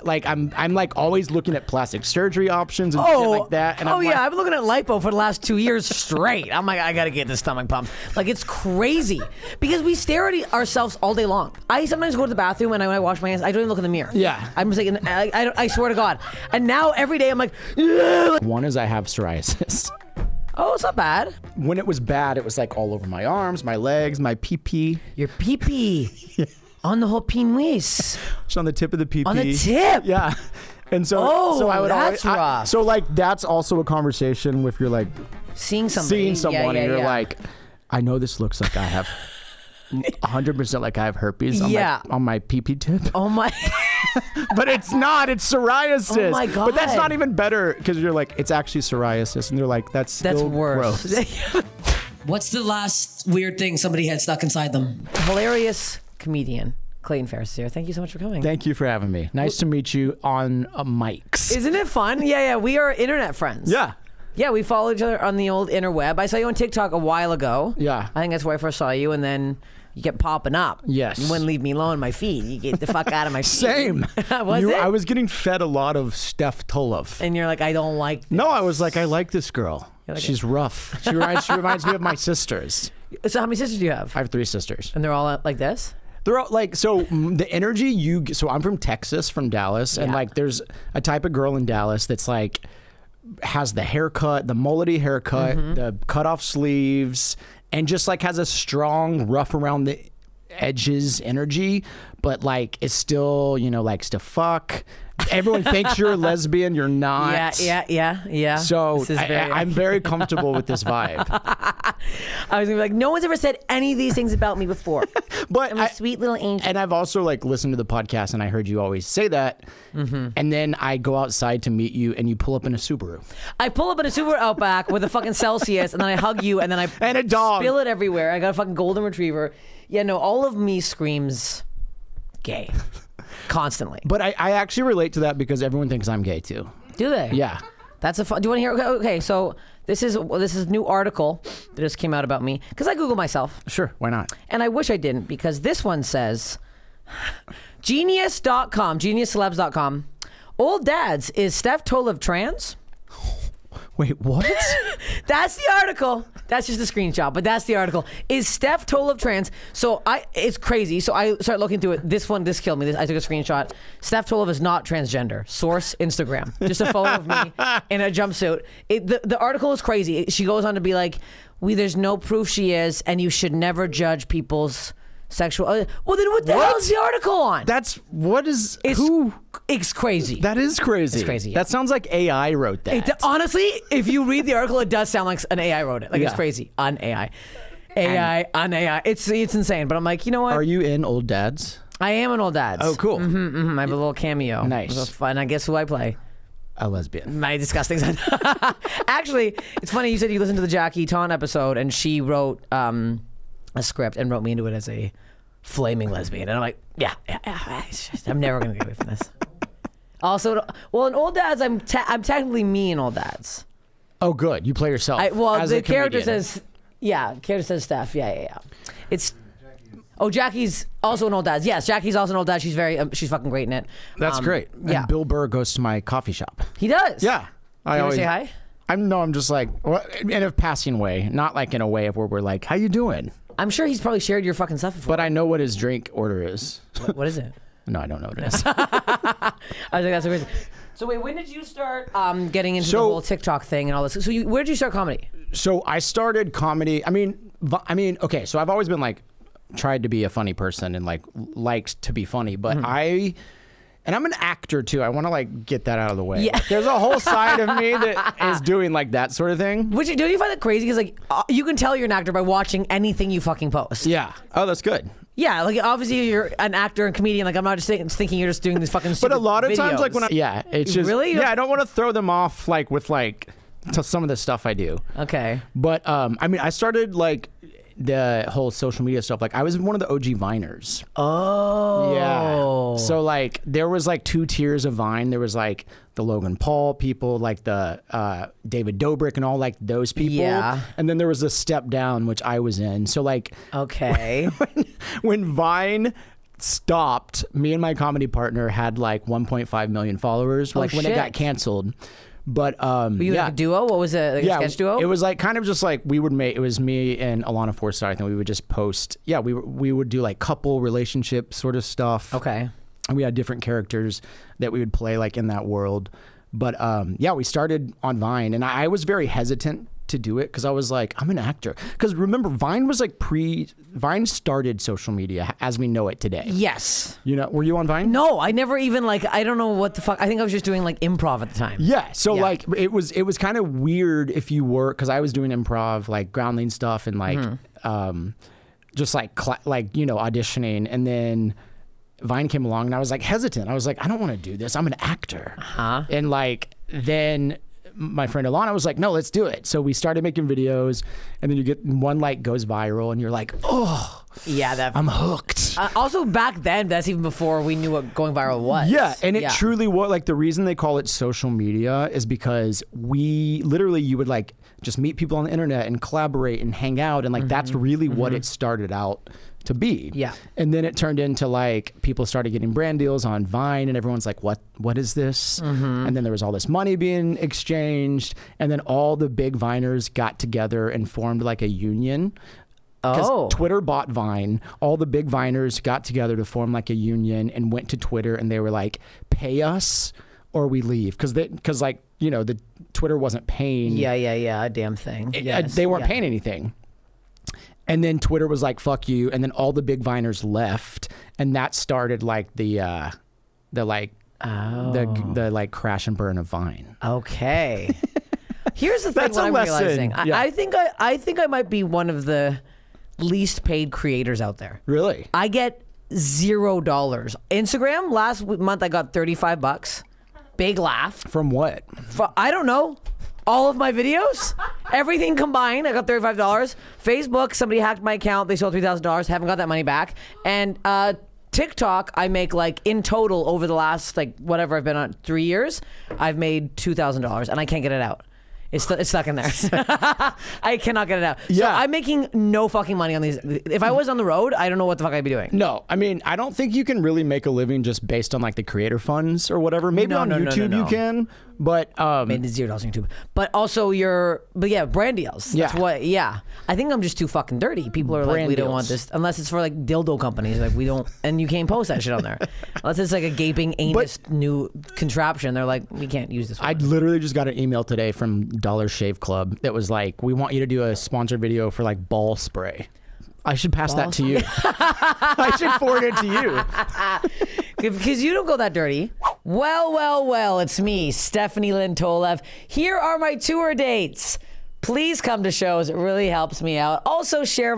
I'm like always looking at plastic surgery options and shit like that. And I've been looking at lipo for the last 2 years straight. I'm like, I gotta get this stomach pumped. Like, it's crazy because we stare at ourselves all day long. I sometimes go to the bathroom and when I wash my hands, I don't even look in the mirror. Yeah, I'm just like, I swear to God. And now every day I'm like, ugh. One is I have psoriasis. Oh, it's not bad. When it was bad, it was like all over my arms, my legs, my pee-pee. Your pee-pee. Yeah. On the whole penis. Just on the tip of the pee-pee. On the tip? Yeah. And so, I would that's rough. So like, that's also a conversation with you're like... Seeing somebody. And you're like, I know this looks like I have 100% like I have herpes on my pee-pee tip. Oh my... But it's not. It's psoriasis. Oh my God. But that's not even better because you're like, it's actually psoriasis. And they're like, that's still worse. Gross. What's the last weird thing somebody had stuck inside them? Hilarious comedian Clayton Farris here. Thank you so much for coming. Thank you for having me. Nice to meet you on mics. Isn't it fun? Yeah. We are internet friends. Yeah. Yeah, we follow each other on the old interweb. I saw you on TikTok a while ago. Yeah. I think that's where I first saw you, and then you kept popping up. Yes. You wouldn't leave me alone in my feed. You get the fuck out of my feed. Same. I was getting fed a lot of Steph Tolev. And you're like, I don't like this. No, I was like, I like this girl. Like She's rough. She reminds me of my sisters. So how many sisters do you have? I have 3 sisters. And they're all like this? They're all like, so the energy so I'm from Texas, from Dallas, and like there's a type of girl in Dallas that's like, has the haircut, the mullety haircut, the cut off sleeves, and just like has a strong, rough around the edges energy, but like is still, likes to fuck. Everyone thinks you're a lesbian, you're not. Yeah. So I'm very comfortable with this vibe. I was gonna be like, no one's ever said any of these things about me before. But I'm a sweet little angel. And I've also like listened to the podcast and I heard you always say that. And then I go outside to meet you and you pull up in a Subaru. I pull up in a Subaru Outback with a fucking Celsius and then I hug you and then I and a dog. Spill it everywhere. I got a fucking golden retriever. Yeah, no, all of me screams gay. Constantly. But I actually relate to that because everyone thinks I'm gay too. Do they? Yeah. That's a fun. Do you want to hear? Okay, so this is a new article that just came out about me because I Google myself. Sure, why not? And I wish I didn't because this one says, genius.com, geniuscelebs.com, old dads, is Steph Tolev trans? Wait, what? That's the article. That's just a screenshot, but that's the article. Is Steph Tolev trans? So it's crazy. So I started looking through it. This killed me. I took a screenshot. Steph Tolev is not transgender. Source, Instagram. Just a photo of me in a jumpsuit. The article is crazy. She goes on to be like, there's no proof she is, and you should never judge people's sexual. Well, then what the hell is the article on? It's crazy. That is crazy. It's crazy. Yeah. That sounds like AI wrote that. Honestly, if you read the article, it does sound like an AI wrote it. Like it's crazy. On AI. On AI. It's insane. But I'm like, you know what? Are you in Old Dads? I am an Old Dads. Oh, cool. I have a little cameo. Nice. Fun. I guess who I play? A lesbian. My disgusting son. Actually, it's funny you said you listened to the Jackie Ton episode and she wrote a script and wrote me into it as a flaming lesbian. And I'm like, yeah. I'm never going to get away from this. Also, well, in Old Dads, I'm technically me in Old Dads. Oh, good. You play yourself. The character says, Steph. Yeah. Jackie's also an Old Dads. Yes, Jackie's also an Old Dad. She's she's fucking great in it. That's great. Yeah. And Bill Burr goes to my coffee shop. He does? Yeah. Do you ever say hi? I'm just like, in a passing way, not like in a way of where we're like, how you doing? I'm sure he's probably shared your fucking stuff before. But I know what his drink order is. What is it? No, I don't know what it is. I was like, that's so crazy. So wait, when did you start getting into the whole TikTok thing and all this? So where did you start comedy? So I started comedy. I mean, okay. So I've always been like, tried to be a funny person and like liked to be funny, but and I'm an actor too. I want to like get that out of the way. Yeah. There's a whole side of me that is doing like that sort of thing. Don't you find that crazy? Because like you can tell you're an actor by watching anything you fucking post. Yeah. Oh, that's good. Yeah, like obviously you're an actor and comedian. Like I'm not just thinking you're just doing these fucking stupid But a lot of videos. times, like when it's just really I don't want to throw them off like with like to some of the stuff I do. Okay. But I mean, I started like the whole social media stuff. Like I was one of the OG Viners. Oh. Yeah. So like there was like 2 tiers of Vine. There was like the Logan Paul people, like the David Dobrik and all like those people. Yeah. And then there was a step down, which I was in. So like okay. when Vine stopped. Me and my comedy partner had like 1.5 million followers, like when it got canceled. But were you like a duo? What was it? Like a sketch duo? It was like kind of just like we would make. It was me and Alana Forsythe. I think we would just post. Yeah, we would do like couple relationship sort of stuff. Okay. And we had different characters that we would play like in that world. But yeah, we started on Vine, and I was very hesitant to do it because I was like, I'm an actor. Because remember, Vine was like Vine started social media as we know it today. Yes. You know, were you on Vine? No, I never even like, I don't know what the fuck. I think I was just doing like improv at the time. Yeah. So like it was kind of weird if you were, because I was doing improv, like groundling stuff and like just like auditioning, and then Vine came along and I was like hesitant. I was like, I don't want to do this. I'm an actor. And like then my friend Alana was like, no, let's do it. So we started making videos, and then you get one like goes viral and you're like, oh yeah, I'm hooked. Also back then, that's even before we knew what going viral was. Yeah. And it truly was like, the reason they call it social media is because you would like just meet people on the internet and collaborate and hang out. And like, that's really what it started out to be. Yeah. And then it turned into like people started getting brand deals on Vine, and everyone's like, what is this? And then there was all this money being exchanged, and then all the big Viners got together and formed like a union. Because Twitter bought Vine. All the big Viners got together to form like a union and went to Twitter, and they were like, pay us or we leave. Because like, you know, the Twitter wasn't paying. Yeah, a damn thing. They weren't paying anything. And then Twitter was like, fuck you. And then all the big Viners left. And that started like the crash and burn of Vine. Okay. Here's the thing That's what a I'm lesson. realizing. Yeah. I think I might be one of the least paid creators out there. Really? I get $0. Instagram, last month I got $35. Big laugh. From what? I don't know. All of my videos, everything combined, I got $35. Facebook, somebody hacked my account. They sold $3,000. Haven't got that money back. And TikTok, I make like in total over the last like whatever I've been on 3 years, I've made $2,000, and I can't get it out. It's stuck in there. I cannot get it out. So I'm making no fucking money on these. If I was on the road, I don't know what the fuck I'd be doing. No, I mean, I don't think you can really make a living just based on like the creator funds or whatever. Maybe on YouTube you can, but made $0 on YouTube. But also brand deals. That's what. Yeah, I think I'm just too fucking dirty. People are like, we don't want this unless it's for like dildo companies. Like we don't, and you can't post that shit on there unless it's like a gaping anus new contraption. They're like, we can't use this one. I literally just got an email today from Dollar Shave Club that was like, we want you to do a sponsored video for like ball spray. I should pass that to you. I should forward it to you. Because you don't go that dirty. Well, it's me, Stephanie Lynn Tolev. Here are my tour dates. Please come to shows. It really helps me out. Also share my